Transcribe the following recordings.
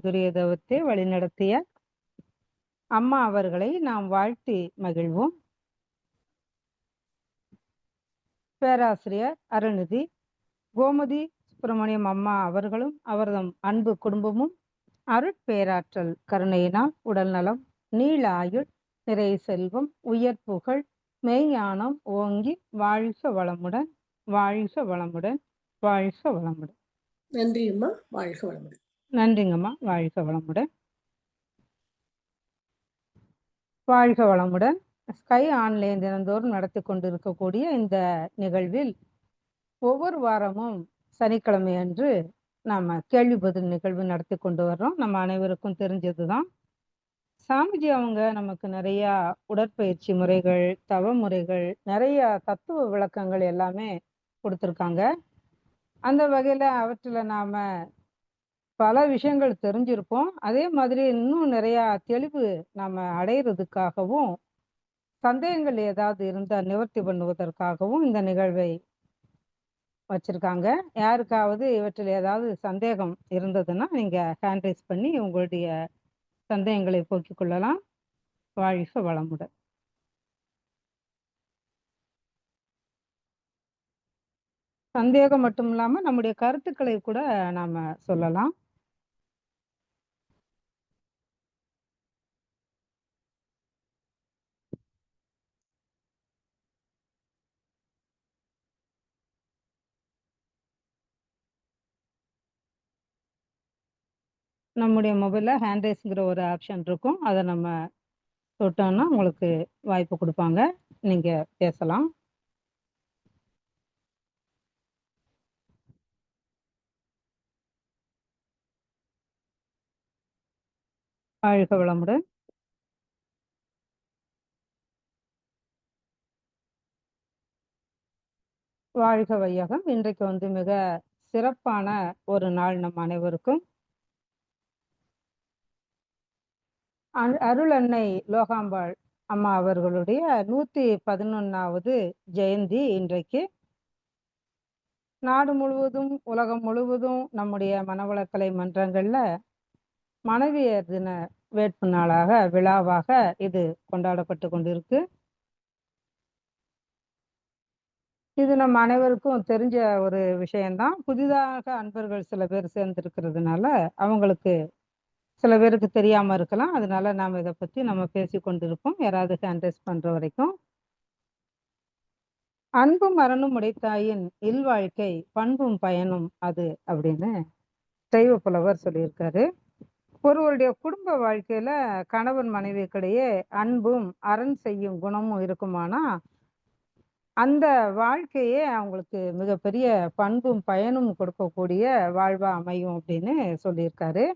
மாதுரிய தவத்தை வழிநடத்திய அம்மா அவர்களை நாம் வாழ்த்தி மகிழ்வோம். பேராசிரியர் அருள்நிதி கோமதி சுப்பிரமணியம் அம்மா அவர்களும் அவர்தம் அன்பு குடும்பமும் அருட்பேராற்றல் கருணையினால் உடல்நலம், நீள ஆயுள், நிறை செல்வம், உயர் புகழ், மெய்ஞானம் ஓங்கி வாழ்க வளமுடன், வாழ்க வளமுடன், வாழ்க வளமுடன். நன்றி அம்மா, வாழ்க வளமுடன். நன்றிங்கம்மா, வாழ்க வளமுடன். வாழ்க வளமுடன். ஸ்கை ஆன்லைன் தினந்தோறும் நடத்தி கொண்டிருக்கக்கூடிய இந்த நிகழ்வில் ஒவ்வொரு வாரமும் சனிக்கிழமை அன்று நாம் கேள்வி பதில் நிகழ்வு நடத்தி கொண்டு வர்றோம். நம்ம அனைவருக்கும் தெரிஞ்சது தான். சாமிஜி அவங்க நமக்கு நிறையா உடற்பயிற்சி முறைகள், தவ முறைகள், நிறைய தத்துவ விளக்கங்கள் எல்லாமே கொடுத்துருக்காங்க. அந்த வகையில் அவற்றில் நாம் பல விஷயங்கள் தெரிஞ்சிருப்போம். அதே மாதிரி இன்னும் நிறையா தெளிவு நாம் அடையிறதுக்காகவும், சந்தேகங்கள் ஏதாவது இருந்தால் நிவர்த்தி பண்ணுவதற்காகவும் இந்த நிகழ்வை வச்சுருக்காங்க. யாருக்காவது இவற்றில் ஏதாவது சந்தேகம் இருந்ததுன்னா நீங்கள் ஹேண்ட் ரைஸ் பண்ணி உங்களுடைய சந்தேகங்களை போக்கிக் கொள்ளலாம். வாழ்க வளமுடன். சந்தேகம் மட்டும் இல்லாமல் நம்முடைய கருத்துக்களை கூட நாம் சொல்லலாம். நம்முடைய மொபைலில் ஹேண்ட் ரைஸுங்கிற ஒரு ஆப்ஷன் இருக்கும். அதை நம்ம தொட்டோம்னா உங்களுக்கு வாய்ப்பு கொடுப்பாங்க, நீங்கள் பேசலாம். வாழ்க வளமுடன். வாழ்க வையகம். இன்றைக்கு மிக சிறப்பான ஒரு நாள் நம் அனைவருக்கும். அருள் அன்னை லோகாம்பாள் அம்மா அவர்களுடைய 111வது ஜெயந்தி இன்றைக்கு. நாடு முழுவதும், உலகம் முழுவதும் நம்முடைய மனவளக்கலை மன்றங்களில் மனைவியர் தின வேட்பு நாளாக, விழாவாக இது கொண்டாடப்பட்டு கொண்டிருக்கு. இது நம்ம அனைவருக்கும் தெரிஞ்ச ஒரு விஷயம்தான். புதிதாக அன்பர்கள் சில பேர் சேர்ந்திருக்கிறதுனால அவங்களுக்கு சில பேருக்கு தெரியாமல் இருக்கலாம். அதனால நாம் இதை பற்றி நம்ம பேசி கொண்டிருப்போம், யாராவது ஹேண்ட் ரைஸ் பண்ணுற வரைக்கும். அன்பும் அறனும் உடைத்தாயின் இல்வாழ்க்கை பண்பும் பயனும் அது அப்படின்னு தெய்வ புலவர் சொல்லியிருக்காரு. ஒருவருடைய குடும்ப வாழ்க்கையில கணவன் மனைவிக்கிடையே அன்பும் அரண் செய்யும் குணமும் இருக்குமானா அந்த வாழ்க்கையே அவங்களுக்கு மிகப்பெரிய பண்பும் பயனும் கொடுக்கக்கூடிய வாழ்வா அமையும் அப்படின்னு சொல்லியிருக்காரு.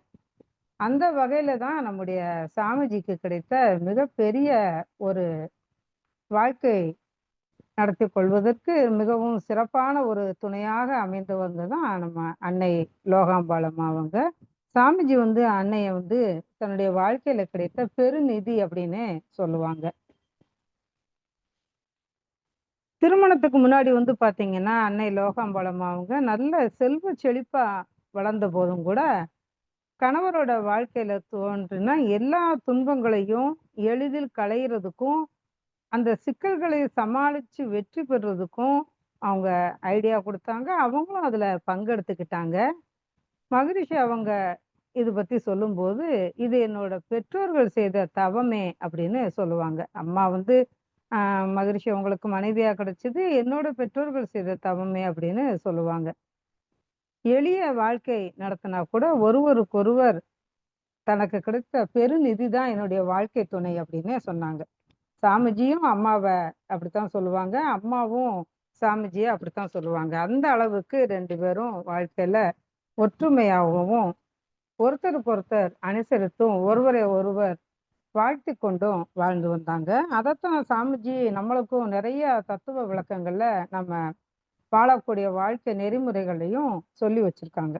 அந்த வகையில தான் நம்முடைய சாமிஜிக்கு கிடைத்த மிகப்பெரிய ஒரு வாழ்க்கை நடத்தி கொள்வதற்கு மிகவும் சிறப்பான ஒரு துணையாக அமைந்தவங்க தான் நம்ம அன்னை லோகாம்பாளம்மா அவங்க. சாமிஜி அன்னையை தன்னுடைய வாழ்க்கையில கிடைத்த பெருநிதி அப்படின்னு சொல்லுவாங்க. திருமணத்துக்கு முன்னாடி பாத்தீங்கன்னா அன்னை லோகாம்பாளம்மா அவங்க நல்ல செல்வ செழிப்பா வளர்ந்த போதும் கூட கணவரோட வாழ்க்கையில தோன்றினா எல்லா துன்பங்களையும் எளிதில் களையிறதுக்கும், அந்த சிக்கல்களை சமாளித்து வெற்றி பெறுறதுக்கும் அவங்க ஐடியா கொடுத்தாங்க. அவங்களும் அதில் பங்கெடுத்துக்கிட்டாங்க. மகரிஷி அவங்க இது பற்றி சொல்லும்போது, இது என்னோட பெற்றோர்கள் செய்த தவமே அப்படின்னு சொல்லுவாங்க. அம்மா மகரிஷி அவங்களுக்கு மனைவியாக கிடைச்சது என்னோட பெற்றோர்கள் செய்த தவமே அப்படின்னு சொல்லுவாங்க. எளிய வாழ்க்கை நடத்தினா கூட ஒருவருக்கொருவர் தனக்கு கிடைத்த பெருநிதி தான் என்னுடைய வாழ்க்கை துணை அப்படின்னு சொன்னாங்க. சாமிஜியும் அம்மாவை அப்படித்தான் சொல்லுவாங்க, அம்மாவும் சாமிஜியை அப்படித்தான் சொல்லுவாங்க. அந்த அளவுக்கு ரெண்டு பேரும் வாழ்க்கையில ஒற்றுமையாகவும் ஒருத்தருக்கு ஒருத்தர் அனுசரித்தும் ஒருவரை ஒருவர் வாழ்த்தி கொண்டும் வாழ்ந்து வந்தாங்க. அதைத்தான் சாமிஜி நம்மளுக்கும் நிறைய தத்துவ விளக்கங்கள்ல நம்ம வாழக்கூடிய வாழ்க்கை நெறிமுறைகளையும் சொல்லி வச்சிருக்காங்க.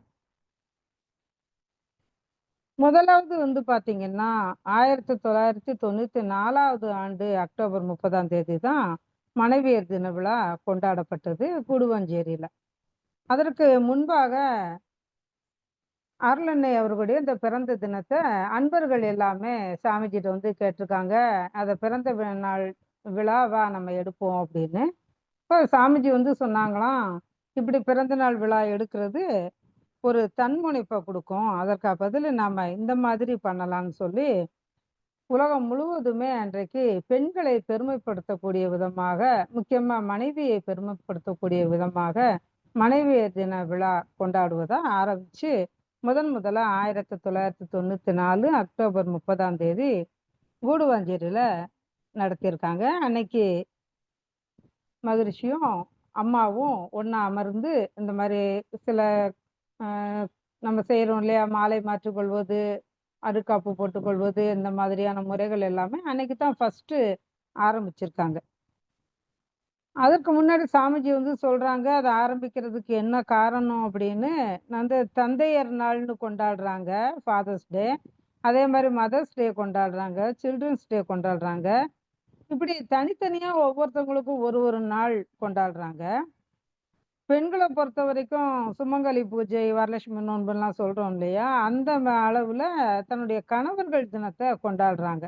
முதலாவது பாத்தீங்கன்னா 1994வது ஆண்டு அக்டோபர் 30ஆம் தேதி தான் மனைவியர் தின விழா கொண்டாடப்பட்டது கூடுவாஞ்சேரியில. அதற்கு முன்பாக அருளன்னை அவர்களுடைய இந்த பிறந்த தினத்த அன்பர்கள் எல்லாமே சாமிஜிட்ட வந்து கேட்டிருக்காங்க. அத பிறந்த நாள் விழாவா நம்ம எடுப்போம் அப்படின்னு. இப்போ சாமிஜி வந்து சொன்னாங்களாம், இப்படி பிறந்த நாள் விழா எடுக்கிறது ஒரு தன்முனைப்ப குடுக்கும். அதற்கு பதிலு நாம இந்த மாதிரி பண்ணலாம்னு சொல்லி, உலகம் முழுவதுமே அன்றைக்கு பெண்களை பெருமைப்படுத்தக்கூடிய விதமாக, முக்கியமா மனைவியை பெருமைப்படுத்தக்கூடிய விதமாக, மனைவியர் தின விழா கொண்டாடுவதா ஆரம்பிச்சு, முதலா 1994 அக்டோபர் 30ஆம் தேதி கூடுவாஞ்சேரியில நடத்தியிருக்காங்க. அன்னைக்கு மகரிஷியும், அம்மாவும் ஒண்ணா அமர்ந்து இந்த மாரி சில அ நம்ம செய்றோம் இல்லையா? மாலை மாற்றிக் கொள்வது, அருக்காப்பு போட்டுக் கொள்வது, இந்த மாதிரியான முறைகள் எல்லாமே அன்னைக்கு தான் ஃபர்ஸ்ட்டு ஆரம்பிச்சிருக்காங்க. அதற்கு முன்னாடி சாமிஜி வந்து சொல்றாங்க, அத ஆரம்பிக்கிறதுக்கு என்ன காரணம் அப்படின்னு, வந்து தந்தையர் நாள்னு கொண்டாடுறாங்க, ஃபாதர்ஸ் டே. அதே மாரி மதர்ஸ் டே கொண்டாடுறாங்க, சில்ட்ரன்ஸ் டே கொண்டாடுறாங்க. இப்படி தனித்தனியா ஒவ்வொருத்தவங்களுக்கும் ஒரு ஒரு நாள் கொண்டாடுறாங்க. பெண்கள பொறுத்தவரைக்கும் சுமங்கலி பூஜை, வரலட்சுமி நோன்புலாம் சொல்றோம் இல்லையா? அந்த அளவுல தன்னுடைய கணவர்கள் தினத்த கொண்டாடுறாங்க.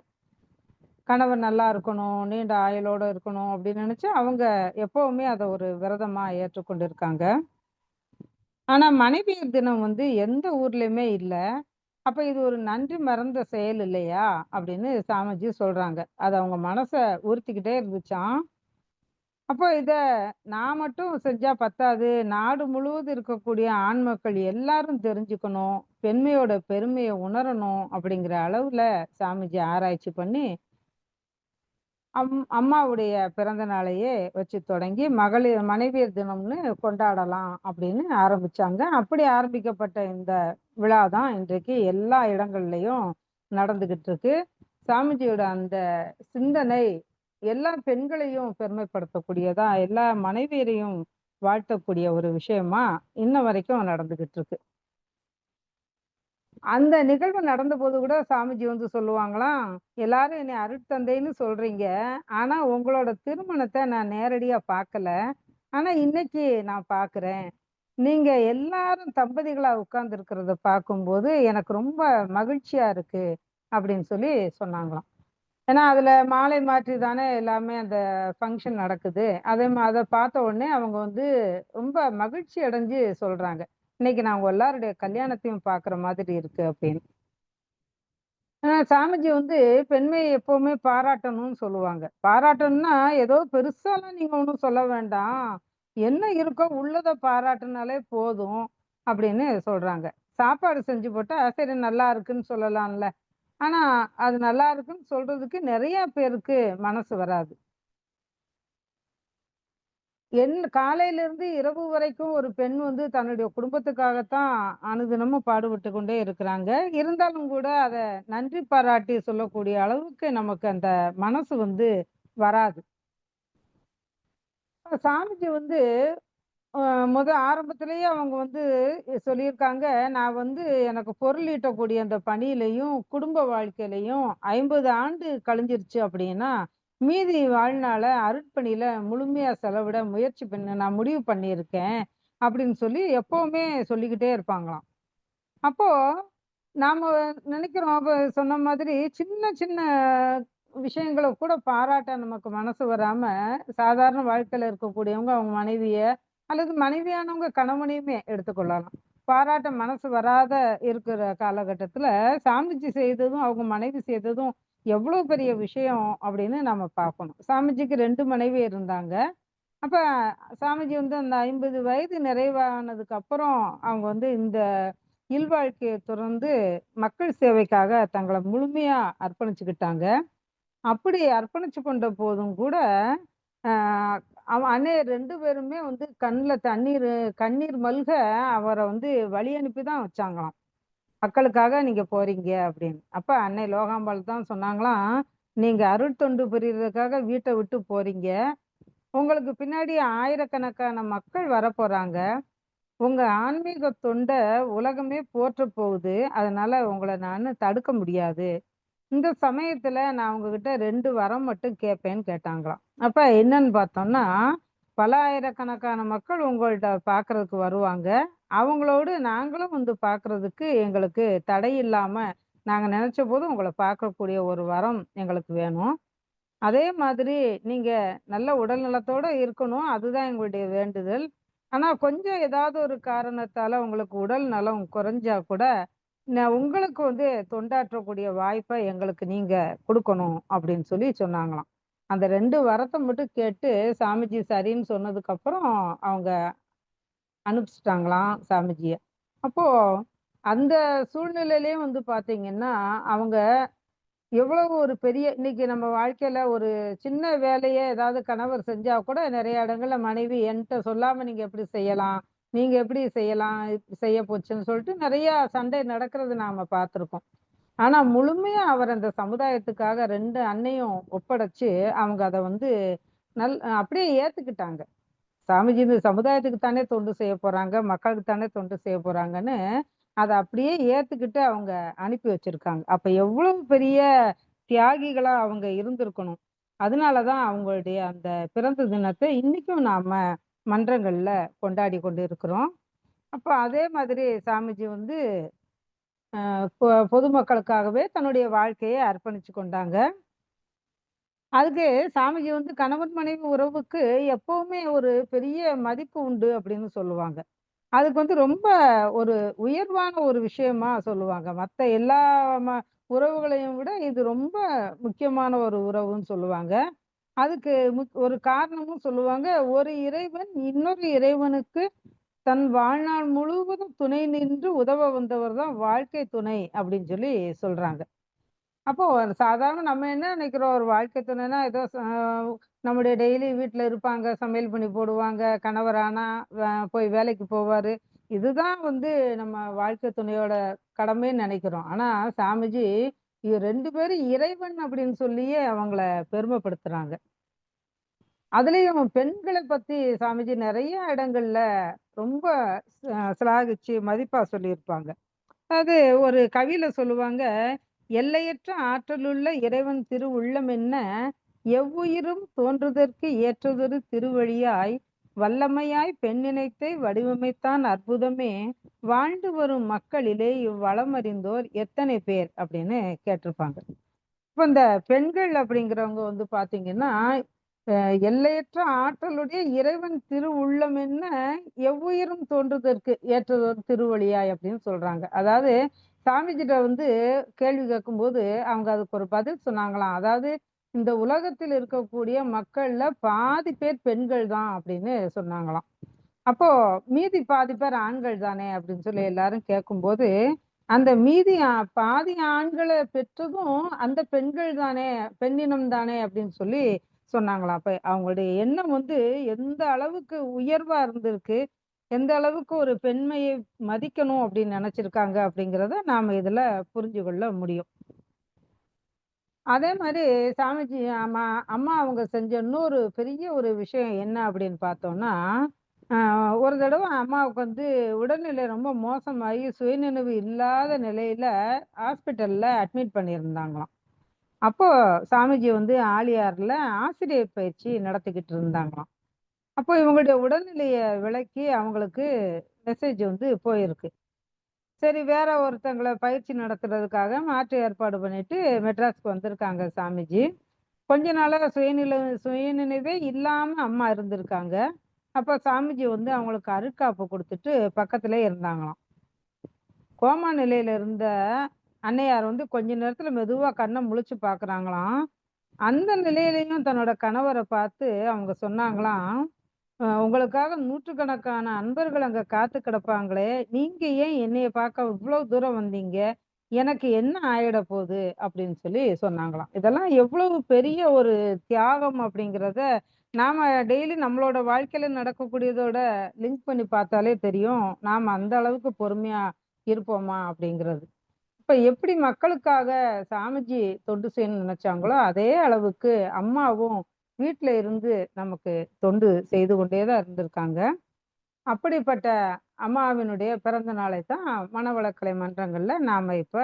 கணவர் நல்லா இருக்கணும், நீண்ட ஆயுளோட இருக்கணும் அப்படின்னு நினைச்சு அவங்க எப்பவுமே அத ஒரு விரதமா ஏற்றுக்கொண்டு இருக்காங்க. ஆனா மனைவியர் தினம் வந்து எந்த ஊர்லயுமே இல்ல. அப்ப இது ஒரு நன்றி மறந்த செயல் இல்லையா? அப்படின்னு சாமிஜி சொல்றாங்க. அது அவங்க மனச உறுத்திக்கிட்டே இருந்துச்சாம். அப்போ இத நான் மட்டும் செஞ்சா பத்தாது. நாடு முழுவதும் இருக்கக்கூடிய ஆண் மக்கள் எல்லாரும் தெரிஞ்சுக்கணும். பெண்மையோட பெருமைய உணரணும் அப்படிங்கிற அளவுல சாமிஜி ஆராய்ச்சி பண்ணி, அம்மாவுடைய பிறந்த நாளையே வச்சு தொடங்கி, மனைவியர் தினம்னு கொண்டாடலாம் அப்படின்னு ஆரம்பிச்சாங்க. அப்படி ஆரம்பிக்கப்பட்ட இந்த விழா தான் இன்றைக்கு எல்லா இடங்கள்லயும் நடந்துகிட்டு இருக்கு. சாமிஜியோட அந்த சிந்தனை எல்லா பெண்களையும் பெருமைப்படுத்தக்கூடியதா, எல்லா மனைவியரையும் வாழ்த்தக்கூடிய ஒரு விஷயமா இன்ன வரைக்கும் நடந்துகிட்டு இருக்கு. அந்த நிகழ்வு நடந்தபோது கூட சாமிஜி வந்து சொல்லுவாங்களாம், எல்லாரும் என்னை அருட்தந்தைன்னு சொல்றீங்க. ஆனா உங்களோட திருமணத்த நான் நேரடியா பார்க்கல. ஆனா இன்னைக்கு நான் பார்க்கிறேன். நீங்க எல்லாரும் தம்பதிகளா உட்கார்ந்து இருக்கிறத பார்க்கும்போது எனக்கு ரொம்ப மகிழ்ச்சியா இருக்கு அப்படின்னு சொல்லி சொன்னாங்களாம். ஏன்னா, அதுல மாலை மாற்றி தானே எல்லாமே அந்த ஃபங்ஷன் நடக்குது. அத பார்த்த உடனே அவங்க வந்து ரொம்ப மகிழ்ச்சி அடைஞ்சு சொல்றாங்க. "இன்னைக்கு நான் உங்க எல்லாருடைய கல்யாணத்தையும் பார்க்குற மாதிரி இருக்கு" அப்படின்னு. சாமிஜி வந்து பெண்மைய எப்பவுமே பாராட்டணும்னு சொல்லுவாங்க. பாராட்டணும்னா, ஏதோ பெருசாலாம் நீங்க ஒண்ணும் சொல்ல வேண்டாம். என்ன இருக்கோ உள்ளத பாராட்டுனாலே போதும் அப்படின்னு சொல்றாங்க. சாப்பாடு செஞ்சு போட்டா, சரி நல்லா இருக்குன்னு சொல்லலாம்ல. ஆனா, அது நல்லா இருக்குன்னு சொல்றதுக்கு நெறைய பேருக்கு மனசு வராது. காலையிலிருந்து இரவு வரைக்கும் ஒரு பெண் வந்து தன்னுடைய குடும்பத்துக்காகத்தான் அனுதினமும் பாடுபட்டு கொண்டே இருக்கிறாங்க. இருந்தாலும் கூட அத நன்றி பாராட்டி சொல்லக்கூடிய அளவுக்கு நமக்கு அந்த மனசு வந்து வராது. சாமிஜி வந்து அ ஆரம்பத்திலேயே அவங்க வந்து சொல்லியிருக்காங்க, நான் வந்து எனக்கு பொருள் ஈட்டக்கூடிய அந்த பணியிலயும், குடும்ப வாழ்க்கையிலயும் 50 ஆண்டு கழிஞ்சிருச்சு அப்படின்னா, மீதி வாழ்நாள அருட்பணியில முழுமையா செலவிட முயற்சி பண்ண நான் முடிவு பண்ணியிருக்கேன். அப்படின்னு சொல்லி எப்பவுமே சொல்லிக்கிட்டே இருப்பாங்களாம். அப்போ நாம நினைக்கிறோம், அப்ப சொன்ன மாதிரி சின்ன சின்ன விஷயங்கள கூட பாராட்ட நமக்கு மனசு வராம, சாதாரண வாழ்க்கையில இருக்கக்கூடியவங்க அவங்க மனைவிய, அல்லது மனைவியானவங்க கணவனையுமே எடுத்துக்கொள்ளலாம். பாராட்ட மனசு வராத இருக்கிற காலகட்டத்தில, சாமிஜி செய்ததும், அவங்க மனைவி செய்ததும் எவ்வளோ பெரிய விஷயம் அப்படின்னு நம்ம பார்க்கணும். சாமிஜிக்கு 2 மனைவி இருந்தாங்க. அப்ப சாமிஜி வந்து அந்த 50 வயது நிறைவானதுக்கு அப்புறம், அவங்க வந்து இந்த இல்வாழ்க்கைய துறந்து மக்கள் சேவைக்காக தங்கள முழுமையா அர்ப்பணிச்சுக்கிட்டாங்க. அப்படி அர்ப்பணிச்சு கொண்ட போதும் கூட, அ அன்னையர் 2 பேருமே வந்து கண்ல கண்ணீர் மல்க அவர வந்து வழி அனுப்பி தான் வச்சாங்களாம். "மக்களுக்காக நீங்க போறீங்க" அப்படின்னு. அப்ப அன்னை லோகாம்பாள் தான் சொன்னாங்களாம், "நீங்க அருட்தொண்டு புரியறதுக்காக வீட்ட விட்டு போறீங்க. உங்களுக்கு பின்னாடி ஆயிரக்கணக்கான மக்கள் வரப்போறாங்க. உங்க ஆன்மீக தொண்ட உலகமே போற்றப் போகுது. அதனால உங்கள நானு தடுக்க முடியாது. இந்த சமயத்துல நான் உங்ககிட்ட 2 வரம் மட்டும் கேட்பேன்னு" கேட்டாங்களாம். அப்ப என்னன்னு பார்த்தோம்னா, பல ஆயிரக்கணக்கான மக்கள் உங்கள்ட்ட பார்க்கறதுக்கு வருவாங்க. அவங்களோடு நாங்களும் வந்து பார்க்கறதுக்கு எங்களுக்கு தடை இல்லாம, நாங்க நெனச்சபோது உங்கள பார்க்கக்கூடிய ஒரு வரம் எங்களுக்கு வேணும். அதே மாதிரி நீங்க நல்ல உடல் நலத்தோட இருக்கணும். அதுதான் எங்களுடைய வேண்டுதல். ஆனா கொஞ்சம் ஏதாவது ஒரு காரணத்தால உங்களுக்கு உடல் நலம் குறைஞ்சா கூட, உங்களுக்கு வந்து தொண்டாற்றக்கூடிய வாய்ப்ப எங்களுக்கு நீங்க குடுக்கணும் அப்படின்னு சொல்லி சொன்னாங்களாம். அந்த 2 வரத்த மட்டும் கேட்டு சாமிஜி சரின்னு சொன்னதுக்கப்புறம் அவங்க அனுப்பிச்சுட்டாங்களாம் சாமிஜிய. அப்போ அந்த சூழ்நிலையிலயும் வந்து பார்த்தீங்கன்னா, அவங்க எவ்வளவு ஒரு பெரிய இன்னைக்கு நம்ம வாழ்க்கையில ஒரு சின்ன வேலைய ஏதாவது கணவர் செஞ்சா கூட நெறைய இடங்கள்ல மனைவி என்ட்ட சொல்லாம நீங்க எப்படி செய்யலாம்? நீங்க எப்படி செய்யலாம்? செய்ய போச்சுன்னு சொல்லிட்டு நெறைய சண்டை நடக்கிறது நாம பார்த்துருக்கோம். ஆனா முழுமையா அவர் அந்த சமுதாயத்துக்காக 2 அண்ணையும் ஒப்படைச்சு, அவங்க அத வந்து அப்படியே ஏத்துக்கிட்டாங்க. சாமிஜி இந்த சமுதாயத்துக்கு தானே தொண்டு செய்ய போறாங்க, மக்களுக்கு தானே தொண்டு செய்ய போறாங்கன்னு, அத அப்படியே ஏத்துக்கிட்டு அவங்க அனுப்பி வச்சிருக்காங்க. அப்ப எவ்வளவு பெரிய தியாகிகளா அவங்க இருந்திருக்கணும். அதனால தான் அவங்களுடைய அந்த பிறந்த தினத்த இன்னைக்கும் நாம மன்றங்கள்ல கொண்டாடி கொண்டு இருக்கிறோம். அப்ப அதே மாதிரி சாமிஜி வந்து பொதுமக்களுக்காகவே தன்னுடைய வாழ்க்கைய அர்ப்பணிச்சு கொண்டாங்க. அதுக்கு சாமிஜி வந்து கணவன் மனைவி உறவுக்கு எப்பவுமே ஒரு பெரிய மதிப்பு உண்டு அப்படின்னு சொல்லுவாங்க. அதுக்கு வந்து ரொம்ப ஒரு உயர்வான ஒரு விஷயமா சொல்லுவாங்க. மத்த எல்லா ம உறவுகளையும் விட இது ரொம்ப முக்கியமான ஒரு உறவுன்னு சொல்லுவாங்க. அதுக்கு ஒரு காரணமும் சொல்லுவாங்க. ஒரு இறைவன் இன்னொரு இறைவனுக்கு தன் வாழ்நாள் முழுவதும் துணை நின்று உதவ வந்தவர் தான் வாழ்க்கை துணை அப்படின்னு சொல்லி சொல்றாங்க. அப்போ ஒரு சாதாரண நம்ம என்ன நினைக்கிறோம், ஒரு வாழ்க்கை துணைனா ஏதோ நம்முடைய டெய்லி வீட்ல இருப்பாங்க, சமையல் பண்ணி போடுவாங்க, கணவர் ஆனா போய் வேலைக்கு போவாரு. இதுதான் வந்து நம்ம வாழ்க்கை துணையோட கடமைன்னு நெனைக்கிறோம். ஆனா சாமிஜி, 2 பேரும் இறைவன் அப்படின்னு சொல்லியே அவங்கள பெருமைப்படுத்துறாங்க. அதுலயும் பெண்கள பத்தி சாமிஜி நெறைய இடங்கள்ல ரொம்ப சிலாகிச்சு மதிப்பா சொல்லியிருப்பாங்க. அது ஒரு கவியில சொல்லுவாங்க, "எல்லையற்ற ஆற்றலுள்ள இறைவன் திருவுள்ளம் என்ன, எவ்வுயிரும் தோன்றுதற்கு ஏற்றதொரு திருவழியாய், வல்லமையாய் பெண்ணினத்தை வடிவமைத்தான் அற்புதமே, வாழ்ந்து வரும் மக்களிலே இவ்வளம் அறிந்தோர் எத்தனை பேர்?" அப்படின்னு கேட்டிருப்பாங்க. இப்ப இந்த பெண்கள் அப்படிங்கிறவங்க வந்து பார்த்தீங்கன்னா, எல்லையற்ற ஆற்றலுடைய இறைவன் திருவுள்ளம் என்ன, எவ்வுயிரும் தோன்றுதற்கு ஏற்றதொரு திருவழியாய் அப்படின்னு சொல்றாங்க. அதாவது சாமிஜிட்ட வந்து கேள்வி கேட்கும்போது, அவங்க அதுக்கு ஒரு பதில் சொன்னாங்களாம். அதாவது இந்த உலகத்தில் இருக்கக்கூடிய மக்கள்ல பாதி பேர் பெண்கள் தான் அப்படின்னு சொன்னாங்களாம். அப்போ மீதி பாதி பேர் ஆண்கள் தானே அப்படின்னு சொல்லி எல்லாரும் கேட்கும்போது, அந்த மீதி பாதி ஆண்கள பெற்றதும் அந்த பெண்கள் தானே, பெண்ணினம் தானே அப்படின்னு சொல்லி சொன்னாங்களாம். அப்ப அவங்களுடைய எண்ணம் வந்து எந்த அளவுக்கு உயர்வா இருந்திருக்கு, எந்த அளவுக்கு ஒரு பெண்மையை மதிக்கணும் அப்படின்னு நினைச்சிருக்காங்க அப்படிங்கிறத நாம இதுல புரிஞ்சு கொள்ள முடியும். அதே மாரி சாமிஜி அம்மா அம்மா அவங்க செஞ்ச இன்னொரு பெரிய ஒரு விஷயம் என்ன அப்படின்னு பார்த்தோம்னா, அ ஒரு தடவ அம்மாவுக்கு வந்து உடல்நிலை ரொம்ப மோசமாகி சுயநினைவு இல்லாத நிலையில ஹாஸ்பிட்டல்ல அட்மிட் பண்ணியிருந்தாங்களாம். அப்போ சாமிஜி வந்து ஆழியார்ல ஆசிரியர் பயிற்சி நடத்திக்கிட்டு இருந்தாங்களாம். அப்போ இவங்களுடைய உடல்நிலைய விளக்கி அவங்களுக்கு மெசேஜ் வந்து போயிருக்கு. சரி வேற ஒருத்தங்கள பயிற்சி நடத்துறதுக்காக மாற்று ஏற்பாடு பண்ணிட்டு மெட்ராஸ்க்கு வந்திருக்காங்க சாமிஜி. கொஞ்ச நாளா சுயநினைவே இல்லாம அம்மா இருந்திருக்காங்க. அப்ப சாமிஜி வந்து அவங்களுக்கு அருட்காப்பு குடுத்துட்டு பக்கத்திலேயே இருந்தாங்களாம். கோமா நிலையில இருந்த அன்னையார் வந்து கொஞ்ச நேரத்துல மெதுவா கண்ண முழிச்சு பார்க்குறாங்களாம். அந்த நிலையிலயும் தன்னோட கணவர பார்த்து அவங்க சொன்னாங்களாம், உங்களுக்காக நூற்றுக்கணக்கான அன்பர்கள் அங்க காத்து கிடப்பாங்களே! நீங்க ஏன் என்னைய பார்க்க இவ்ளோ தூரம் வந்தீங்க? எனக்கு என்ன ஆயிட போது?" அப்படின்னு சொல்லி சொன்னாங்களாம். இதெல்லாம் எவ்வளவு பெரிய ஒரு தியாகம் அப்படிங்கிறத, நாம டெய்லி நம்மளோட வாழ்க்கையில நடக்கக்கூடியதோட லிங்க் பண்ணி பார்த்தாலே தெரியும். நாம அந்த அளவுக்கு பொறுமையா இருப்போமா அப்படிங்கிறது. இப்ப எப்படி மக்களுக்காக சாமிஜி தொண்டு செய்யணும்னு நினைச்சாங்களோ, அதே அளவுக்கு அம்மாவும் வீட்ல இருந்து நமக்கு தொண்டு செய்து கொண்டே தான் இருந்திருக்காங்க. அப்படிப்பட்ட அம்மாவினுடைய பிறந்த நாளை தான் மனவளக்கலை மன்றங்கள்ல நாம இப்ப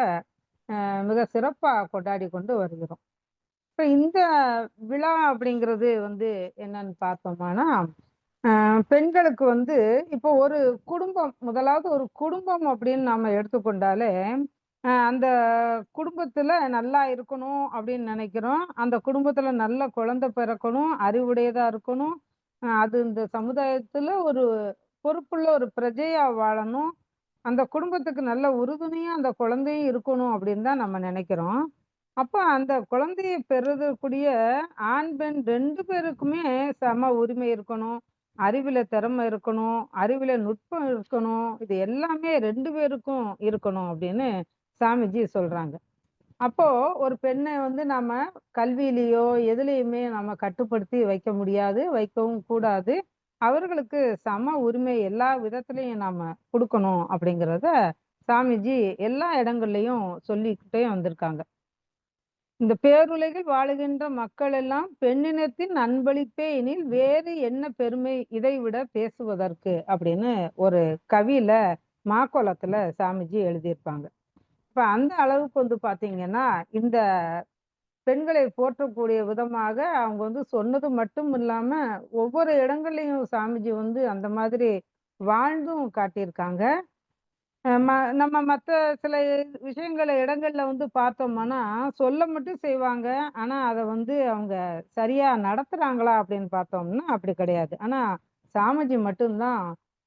மிக சிறப்பா கொண்டாடி கொண்டு வருகிறோம். இப்ப இந்த விழா அப்படிங்கிறது வந்து என்னன்னு பார்த்தோம்னா, பெண்களுக்கு வந்து இப்போ ஒரு குடும்பம் முதலாவது ஒரு குடும்பம் அப்படின்னு நாம எடுத்துக்கொண்டாலே, அந்த குடும்பத்துல நல்லா இருக்கணும் அப்படின்னு நினைக்கிறோம். அந்த குடும்பத்துல நல்ல குழந்தை பிறக்கணும், அறிவுடையதா இருக்கணும். அது இந்த சமுதாயத்துல ஒரு பொறுப்புள்ள ஒரு பிரஜையா வாழணும். அந்த குடும்பத்துக்கு நல்ல உறுதுணையா அந்த குழந்தையும் இருக்கணும் அப்படின்னு தான் நம்ம நினைக்கிறோம். அப்ப அந்த குழந்தைய பெறுதற்குரிய ஆண், பெண் 2 பேருக்குமே சம உரிமை இருக்கணும். அறிவில திறமை இருக்கணும். அறிவில நுட்பம் இருக்கணும். இது எல்லாமே 2 பேருக்கும் இருக்கணும் அப்படின்னு சாமிஜி சொல்றாங்க. அப்போ ஒரு பெண்ணை வந்து நாம கல்வியிலயோ, எதுலயுமே நம்ம கட்டுப்படுத்தி வைக்க முடியாது, வைக்கவும் கூடாது. அவர்களுக்கு சம உரிமை எல்லா விதத்திலயும் நாம குடுக்கணும் அப்படிங்கிறத சாமிஜி எல்லா இடங்கள்லயும் சொல்லிக்கிட்டே வந்திருக்காங்க. இந்த பேருலகில் வாழுகின்ற மக்கள் எல்லாம் பெண்ணினத்தின் அன்பளிப்பே எனில் வேறு என்ன பெருமை இதைவிட பேசுவதற்கு அப்படின்னு ஒரு கவியில மாக்கோலத்துல சாமிஜி எழுதியிருப்பாங்க. இப்ப அந்த அளவுக்கு வந்து பாத்தீங்கன்னா இந்த பெண்களை போற்றக்கூடிய விதமாக அவங்க வந்து சொன்னது மட்டும் இல்லாம ஒவ்வொரு இடங்கள்லயும் சாமிஜி வந்து அந்த மாதிரி வாழ்ந்தும் காட்டியிருக்காங்க. நம்ம மத்த சில விஷயங்கள இடங்கள்ல வந்து பார்த்தோம்னா, சொல்ல மட்டும் செய்வாங்க. ஆனா, அத வந்து அவங்க சரியா நடத்துறாங்களா அப்படின்னு பார்த்தோம்னா, அப்படி கிடையாது. ஆனா, சாமிஜி மட்டும் தான்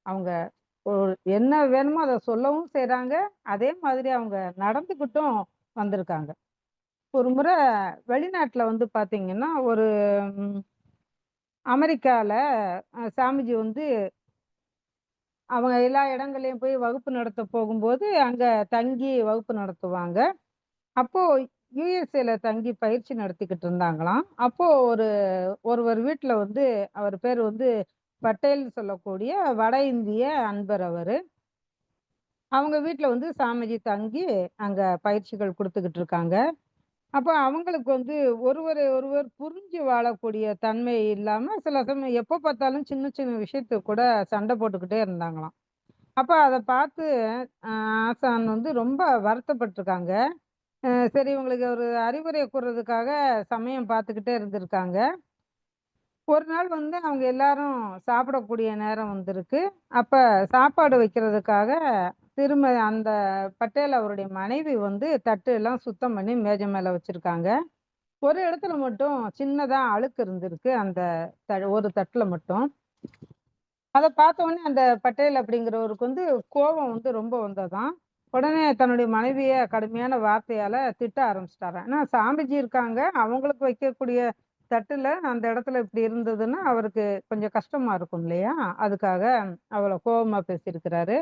அவங்க என்ன வேணுமோ அத சொல்லவும் செய்றாங்க. அதே மாதிரி அவங்க நடந்துக்கிட்டும் வந்திருக்காங்க. ஒரு முறை வெளிநாட்டுல வந்து பார்த்தீங்கன்னா, ஒரு ம் அமெரிக்கால சாமிஜி வந்து அவங்க எல்லா இடங்கள்லயும் போய் வகுப்பு நடத்த போகும்போது, அங்க தங்கி வகுப்பு நடத்துவாங்க. அப்போ யுஎஸ்ஏல தங்கி பயிற்சி நடத்திக்கிட்டு இருந்தாங்களாம். அப்போ ஒருவர் வீட்ல வந்து அவர் பேரு வந்து பட்டேல்ன்னு சொல்லக்கூடிய வட இந்திய அன்பர் அவரு. அவங்க வீட்ல வந்து சாமிஜி தங்கி அங்க பயிற்சிகள் குடுத்துக்கிட்டு இருக்காங்க. அப்ப அவங்களுக்கு வந்து ஒருவரை ஒருவர் புரிஞ்சு வாழக்கூடிய தன்மை இல்லாம, சில சமயம் எப்ப பார்த்தாலும் சின்ன சின்ன விஷயத்துக்கு கூட சண்டை போட்டுக்கிட்டே இருந்தாங்களாம். அப்ப அத பார்த்து அ ஆசான் வந்து ரொம்ப வருத்தப்பட்டுருக்காங்க. சரி இவங்களுக்கு ஒரு அறிவுரை கூறுறதுக்காக சமயம் பார்த்துக்கிட்டே இருந்திருக்காங்க. ஒரு நாள் வந்து அவங்க எல்லாரும் சாப்பிடக்கூடிய நேரம் வந்திருக்கு. அப்ப சாப்பாடு வைக்கிறதுக்காக திரும்ப அந்த பட்டேல் அவருடைய மனைவி வந்து தட்டு எல்லாம் சுத்தம் பண்ணி மேஜை மேல வச்சிருக்காங்க. ஒரு இடத்துல மட்டும் சின்னதா அழுக்கு இருந்திருக்கு. அந்த ஒரு தட்டுல மட்டும். அத பார்த்த உடனே அந்த பட்டேல் அப்படிங்கிறவருக்கு வந்து கோபம் வந்து ரொம்ப வந்ததாம். உடனே தன்னுடைய மனைவிய கடுமையான வார்த்தையால திட்ட ஆரம்பிச்சுட்டாராம். ஏன்னா சாமிஜி இருக்காங்க. அவங்களுக்கு வைக்கக்கூடிய தட்டுல அந்த இடத்துல இப்படி இருந்ததுன்னா, அவருக்கு கொஞ்சம் கஷ்டமா இருக்கும் இல்லையா? அதுக்காக அவ்வளோ கோவமா பேசியிருக்கிறாரு.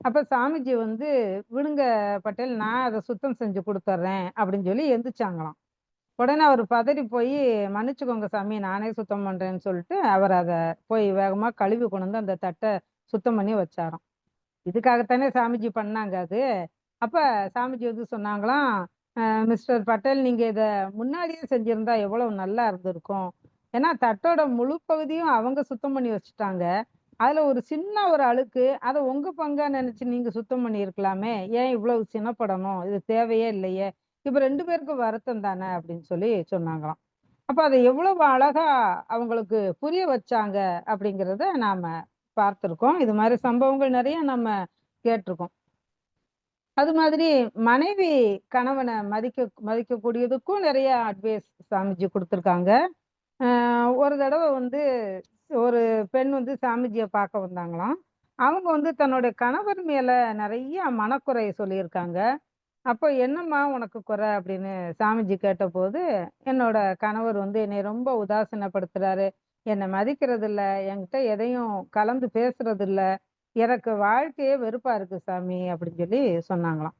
அப்ப சாமிஜி வந்து, "விடுங்க பட்டேல், நான் அத சுத்தம் செஞ்சு குடுத்துர்றேன்" அப்படின்னு சொல்லி எந்திரிச்சாங்களாம். உடனே அவரு பதறி போயி, "மன்னிச்சுக்கோங்க சாமி, நானே சுத்தம் பண்றேன்னு" சொல்லிட்டு, அவர் அத போய் வேகமா கழுவி கொண்டு வந்து அந்த தட்ட சுத்தம் பண்ணி வச்சாராம். இதுக்காகத்தானே சாமிஜி பண்ணாங்க அது. அப்ப சாமிஜி வந்து சொன்னாங்களாம், மிஸ்டர் பட்டேல், நீங்க இத முன்னாடியே செஞ்சிருந்தா எவ்வளவு நல்லா இருந்திருக்கும். ஏன்னா தட்டோட முழு பகுதியும் அவங்க சுத்தம் பண்ணி வச்சுட்டாங்க. அதுல ஒரு சின்ன ஒரு அழுக்கு, அத உங்க பங்கா நெனச்சு நீங்க சுத்தம் பண்ணியிருக்கலாமே! ஏன் இவ்வளவு சினப்படணும்? இது தேவையே இல்லையே! இப்ப 2 பேருக்கும் வருத்தம் தானே!" அப்படின்னு சொல்லி சொன்னாங்களாம். அப்ப அத எவ்வளவு அழகா அவங்களுக்கு புரிய வச்சாங்க அப்படிங்கிறத நாம பார்த்திருக்கோம். இது மாரி சம்பவங்கள் நெறைய நம்ம கேட்டுருக்கோம். அது மாதிரி மனைவி கணவன மதிக்கக்கூடியதுக்கும் நெறைய அட்வைஸ் சாமிஜி குடுத்துருக்காங்க. அ ஒரு தடவ வந்து ஒரு பெண் வந்து சாமிஜிய பார்க்க வந்தாங்களாம். அவங்க வந்து தன்னுடைய கணவர் மேல நெறைய மனக்குறை சொல்லியிருக்காங்க. அப்போ "என்னம்மா உனக்கு குறை?" அப்படின்னு சாமிஜி கேட்டபோது, "என்னோட கணவர் வந்து என்னைய ரொம்ப உதாசீனப்படுத்துறாரு. என்ன மதிக்கிறதில்ல. என்கிட்ட எதையும் கலந்து பேசுறதில்ல. எனக்கு வாழ்க்கையே வெறுப்பா இருக்கு சாமி" அப்படின்னு சொல்லி சொன்னாங்களாம்.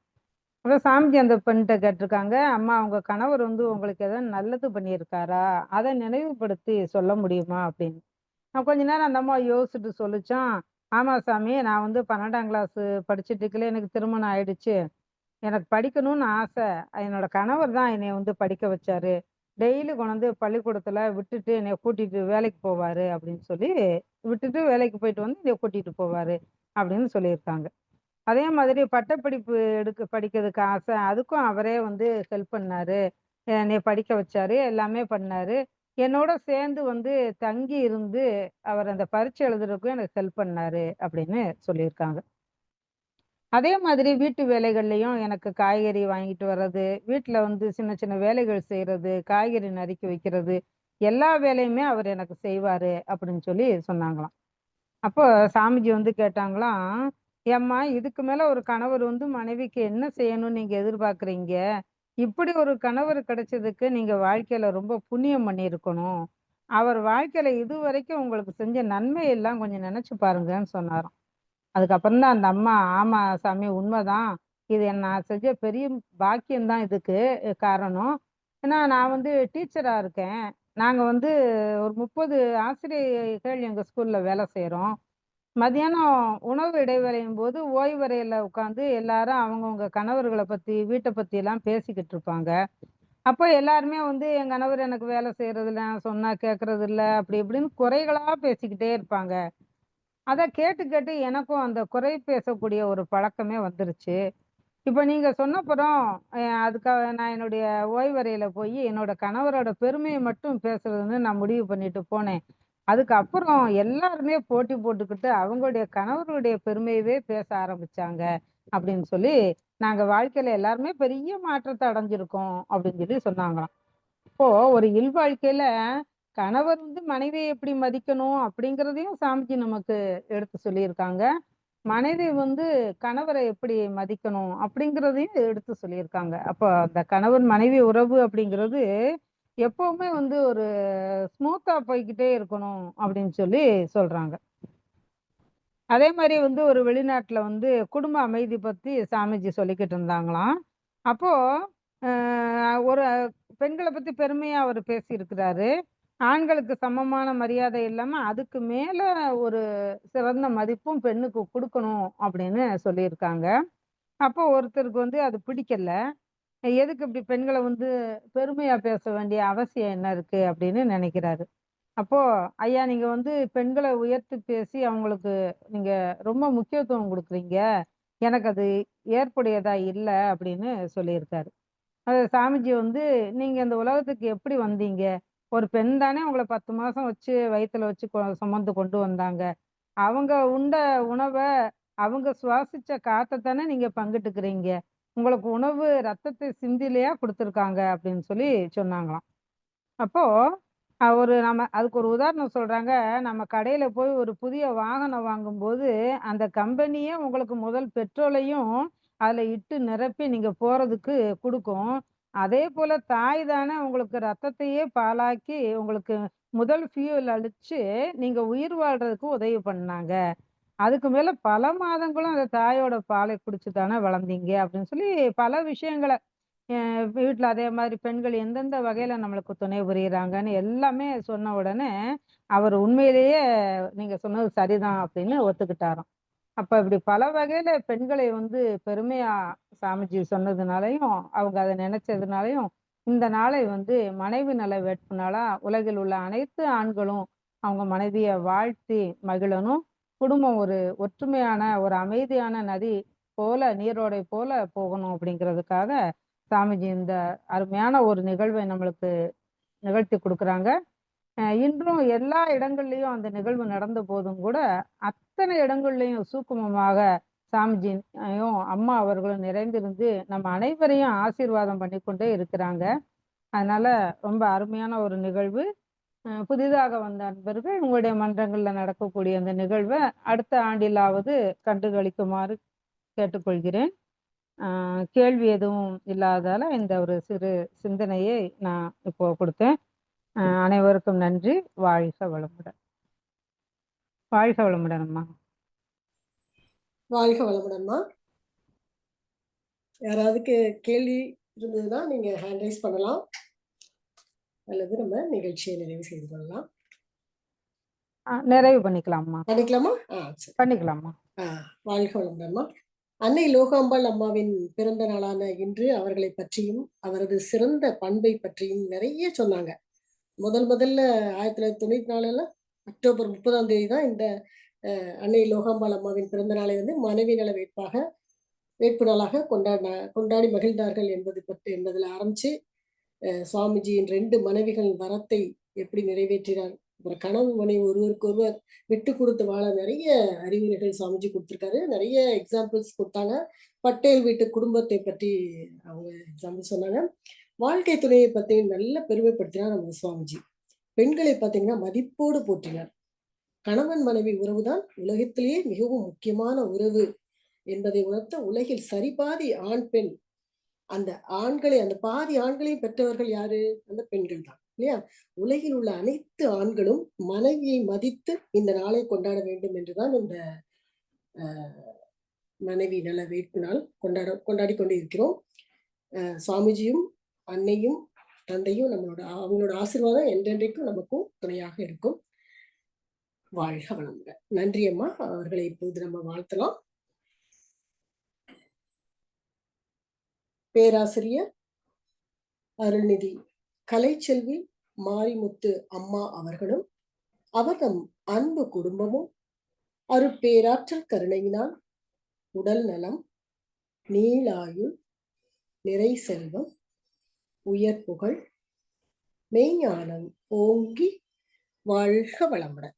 அப்ப சாமிஜி அந்த பெண்ட்ட கேட்டுருக்காங்க, "அம்மா உங்க கணவர் வந்து உங்களுக்கு எதாவது நல்லது பண்ணியிருக்காரா? அத நினைவுபடுத்தி சொல்ல முடியுமா?" அப்படின்னு. கொஞ்ச நேரம் அந்த அம்மா யோசிச்சுட்டு சொல்லுச்சாம், "ஆமா சாமி, நான் வந்து 12ஆம் கிளாஸ் படிச்சுட்டு இருக்கையில எனக்கு திருமணம் ஆயிடுச்சு. எனக்கு படிக்கணும்னு ஆசை. என்னோட கணவர் தான் என்னைய வந்து படிக்க வச்சாரு. டெய்லி கொண்டாந்து பள்ளிக்கூடத்துல விட்டுட்டு என்னைய கூட்டிட்டு வேலைக்கு போவாரு" அப்படின்னு சொல்லி, விட்டுட்டு வேலைக்கு போயிட்டு வந்து என்னைய கூட்டிட்டு போவாரு அப்படின்னு சொல்லியிருக்காங்க. அதே மாதிரி பட்டப்படிப்பு படிக்கிறதுக்கு ஆசை. அதுக்கும் அவரே வந்து ஹெல்ப் பண்ணாரு. என்னைய படிக்க வச்சாரு. எல்லாமே பண்ணாரு. என்னோட சேர்ந்து வந்து தங்கி இருந்து அவர் அந்த பரீட்சை எழுதுறதுக்கும் எனக்கு ஹெல்ப் பண்ணாரு அப்படின்னு சொல்லியிருக்காங்க. அதே மாதிரி வீட்டு வேலைகள்லயும் எனக்கு காய்கறி வாங்கிட்டு வர்றது, வீட்ல வந்து சின்ன சின்ன வேலைகள் செய்றது, காய்கறி நறுக்கி வைக்கிறது, எல்லா வேலையுமே அவர் எனக்கு செய்வாரு அப்படின்னு சொல்லி சொன்னாங்களாம். அப்போ சாமிஜி வந்து கேட்டாங்களாம், "ஏம்மா இதுக்கு மேல ஒரு கணவர் வந்து மனைவிக்கு என்ன செய்யணும்னு நீங்க எதிர்பார்க்குறீங்க? இப்படி ஒரு கணவர் கிடைச்சதுக்கு நீங்க வாழ்க்கையில ரொம்ப புண்ணியம் பண்ணியிருக்கணும். அவர் வாழ்க்கையில இதுவரைக்கும் உங்களுக்கு செஞ்ச நன்மை எல்லாம் கொஞ்சம் நினைச்சு பாருங்கன்னு" சொன்னாராம். அதுக்கப்புறம் தான் அந்த அம்மா, "ஆமா சாமி உண்மைதான். இது நான் செஞ்ச பெரிய பாக்கியம் தான் இதுக்கு காரணம். ஏன்னா நான் வந்து டீச்சரா இருக்கேன். நாங்க வந்து ஒரு 30 ஆசிரியைகள் எங்க ஸ்கூல்ல வேலை செய்றோம். மதியானம் உணவு இடைவேளையும்போது ஓய்வறையில உட்காந்து எல்லாரும் அவங்கவங்க கணவர்கள பத்தி, வீட்ட பத்திலாம் பேசிக்கிட்டு இருப்பாங்க. அப்போ எல்லாருமே வந்து என் கணவர் எனக்கு வேலை செய்றதில்ல, நான் சொன்னா கேட்கறதில்ல, அப்படி இப்படின்னு குறைகளா பேசிக்கிட்டே இருப்பாங்க. அத கேட்டு கேட்டு எனக்கும் அந்த குறை பேசக்கூடிய ஒரு பழக்கமே வந்துருச்சு. இப்ப நீங்க சொன்னப்புறம் அதுக்காக நான் என்னுடைய ஓய்வறையில போயி என்னோட கணவரோட பெருமைய மட்டும் பேசுறதுன்னு நான் முடிவு பண்ணிட்டு போனேன். அதுக்கப்புறம் எல்லாருமே போட்டி போட்டுக்கிட்டு அவங்களுடைய கணவர்களுடைய பெருமையவே பேச ஆரம்பிச்சாங்க. அப்படின்னு சொல்லி, நாங்க வாழ்க்கையில எல்லாருமே பெரிய மாற்றத்த அடைஞ்சிருக்கோம் அப்படின்னு சொல்லி சொன்னாங்களாம். இப்போ ஒரு இல்வாழ்க்கையில கணவர் வந்து மனைவியை எப்படி மதிக்கணும் அப்படிங்கிறதையும் சாமிஜி நமக்கு எடுத்து சொல்லியிருக்காங்க. மனைவி வந்து கணவரை எப்படி மதிக்கணும் அப்படிங்கிறதையும் எடுத்து சொல்லியிருக்காங்க. அப்போ அந்த கணவன் மனைவி உறவு அப்படிங்கிறது எப்பவுமே வந்து ஒரு ஸ்மூத்தா போய்க்கிட்டே இருக்கணும் அப்படின்னு சொல்லி சொல்றாங்க. அதே மாரி வந்து ஒரு வெளிநாட்டுல வந்து குடும்ப அமைதி பத்தி சாமிஜி சொல்லிக்கிட்டு இருந்தாங்களாம். அப்போ அ ஒரு பெண்கள பத்தி பெருமையா அவரு பேசியிருக்கிறாரு. ஆண்களுக்கு சமமான மரியாதை இல்லாம, அதுக்கு மேல ஒரு சிறந்த மதிப்பும் பெண்ணுக்கு குடுக்கணும் அப்படின்னு சொல்லியிருக்காங்க. அப்போ ஒருத்தருக்கு வந்து அது பிடிக்கல. எதுக்கு இப்படி பெண்கள வந்து பெருமையா பேச வேண்டிய அவசியம் என்ன இருக்கு அப்படின்னு நெனைக்கிறாரு. அப்போ, "ஐயா நீங்க வந்து பெண்கள உயர்த்தி பேசி அவங்களுக்கு நீங்க ரொம்ப முக்கியத்துவம் குடுக்குறீங்க. எனக்கு அது ஏற்புடையதா இல்ல." அப்படின்னு சொல்லியிருக்காரு. அது சாமிஜி வந்து, "நீங்க இந்த உலகத்துக்கு எப்படி வந்தீங்க? ஒரு பெண் தானே உங்கள 10 மாசம் வச்சு வயித்துல வச்சு சுமந்து கொண்டு வந்தாங்க. அவங்க உண்ட உணவ, அவங்க சுவாசிச்ச காத்த தானே நீங்க பங்கிட்டுக்கிறீங்க. உங்களுக்கு உணவு ரத்தத்தை சிந்திலையா குடுத்துருக்காங்க." அப்படின்னு சொல்லி சொன்னாங்களாம். அப்போ ஒரு நம்ம அதுக்கு ஒரு உதாரணம் சொல்றாங்க. நம்ம கடையில போய் ஒரு புதிய வாகனம் வாங்கும்போது, அந்த கம்பெனியே உங்களுக்கு முதல் பெட்ரோலையும் அதுல இட்டு நிரப்பி நீங்க போறதுக்கு குடுக்கும். அதேபோல தாய் தானே உங்களுக்கு ரத்தத்தையே பாலாக்கி உங்களுக்கு முதல் ஃபியூல் அளிச்சு, நீங்க உயிர் வாழ்றதுக்கு உதவி பண்ணாங்க. அதுக்கு மேல பல மாதங்களும் அந்த தாயோட பாலை குடிச்சு தானே வளர்ந்தீங்க அப்படின்னு சொல்லி பல விஷயங்கள வீட்ல அதே மாதிரி பெண்கள் எந்தெந்த வகையில நம்மளுக்கு துணை புரியுறாங்கன்னு எல்லாமே சொன்ன உடனே, அவர் உண்மையிலேயே நீங்க சொன்னது சரிதான் அப்படின்னு ஒத்துக்கிட்டாராம். அப்ப இப்படி பல வகையில பெண்களை வந்து பெருமையா சாமிஜி சொன்னதுனாலயும், அவங்க அத நினைச்சதுனாலயும், இந்த நாளை வந்து மனைவி நல வேட்பு நாளா உலகில் உள்ள அனைத்து ஆண்களும் அவங்க மனைவிய வாழ்த்தி மகிழணும். குடும்பம் ஒரு ஒற்றுமையான, ஒரு அமைதியான நதி போல, நீரோடை போல போகணும் அப்படிங்கிறதுக்காக, சாமிஜி இந்த அருமையான ஒரு நிகழ்வை நம்மளுக்கு நிகழ்த்தி குடுக்குறாங்க. இன்றும் எல்லா இடங்கள்லயும் அந்த நிகழ்வு நடந்த போதும் கூட, அத்தனை இடங்கள்லயும் சூக்குமமாக சாமிஜியும், அம்மா அவர்களும் நிறைந்திருந்து, நம்ம அனைவரையும் ஆசீர்வாதம் பண்ணிக்கொண்டே இருக்கிறாங்க. அதனால ரொம்ப அருமையான ஒரு நிகழ்வு. புதிதாக வந்த அன்பர்கள் உங்களுடைய மன்றங்கள்ல நடக்கக்கூடிய அந்த நிகழ்வ அடுத்த ஆண்டிலாவது கண்டுகளிக்குமாறு கேட்டுக்கொள்கிறேன். அ கேள்வி எதுவும் இல்லாததால இந்த ஒரு சிறு சிந்தனையை நான் இப்போ குடுத்தேன். அனைவருக்கும் நன்றி. வாழ்க வளமுடன். வாழ்க வளமுடன் அம்மா. வாழ்க வளமுடன்மா. யாராவது கேள்வி இருந்ததுன்னா நீங்க ஹேண்ட் ரைஸ் பண்ணலாம். அல்லது நம்ம நிகழ்ச்சியை நிறைவு செய்து கொள்ளலாம். நிறைவு பண்ணிக்கலாம்மா. பண்ணிக்கலாமா? சரி. பண்ணிக்கலாம்மா. ஆ வாழ்க வளமுடன்மா. அன்னை லோகாம்பாள் அம்மாவின் பிறந்த நாளான இன்று அவர்களை பற்றியும், அவரது சிறந்த பண்பை பற்றியும் நிறைய சொன்னாங்க. முதல்ல 1994ல அக்டோபர் 30ஆம் தேதி தான் இந்த அன்னை லோகாம்பாள் அம்மாவின் பிறந்த நாளை வந்து மனைவி நல வேட்பு நாளாக கொண்டாடி மகிழ்ந்தார்கள் என்பதில் ஆரம்பிச்சு, சுவாமிஜியின் 2 மனைவிகளின் வரத்தை எப்படி நிறைவேற்றினார். அப்புறம் கணவன் மனைவி ஒருவருக்கு ஒருவர் விட்டு கொடுத்து வாழ நிறைய அறிவுரைகள் சுவாமிஜி குடுத்துருக்காரு. நிறைய எக்ஸாம்பிள்ஸ் குடுத்தாங்க. பட்டேல் வீட்டு குடும்பத்தை பற்றி அவங்க எக்ஸாம்பிள் சொன்னாங்க. வாழ்க்கை துணையை பத்தி நல்ல பெருமைப்படுத்தினார் நம்ம சுவாமிஜி. பெண்களை பார்த்தீங்கன்னா, மதிப்போடு போற்றினார். கணவன் மனைவி உறவுதான் உலகத்திலேயே மிகவும் முக்கியமான உறவு என்பதை உணர்த்த உலகில் சரிபாதி ஆண், பெண் அந்த அந்த பாதி ஆண்களையும் பெற்றவர்கள் யாரு? அந்த பெண்கள் தான். இல்லையா? உலகில் உள்ள அனைத்து ஆண்களும் மனைவியை மதித்து இந்த நாளை கொண்டாட வேண்டும் என்றுதான் இந்த அ மனைவி நல வேட்பு நாள் கொண்டாடிக் கொண்டு இருக்கிறோம். சுவாமிஜியும், அன்னையும், தந்தையும் அவங்களோட ஆசீர்வாதம் என்றென்றைக்கும் நமக்கும் துணையாக இருக்கும். வாழ்க வளமுடன். நன்றி அம்மா. அவர்களை இப்போது நம்ம வாழ்த்தலாம். பேராசிரியர் அருள்நிதி கலைச்செல்வி மாரிமுத்து அம்மா அவர்களும், அவர்தம் அன்பு குடும்பமும் அருட்பேராற்றல் கருணையினால் உடல் நலம், நீளாயுள், நிறை செல்வம், உயர் புகழ், மெய்ஞானம் ஓங்கி வாழ்க வளமுடன்.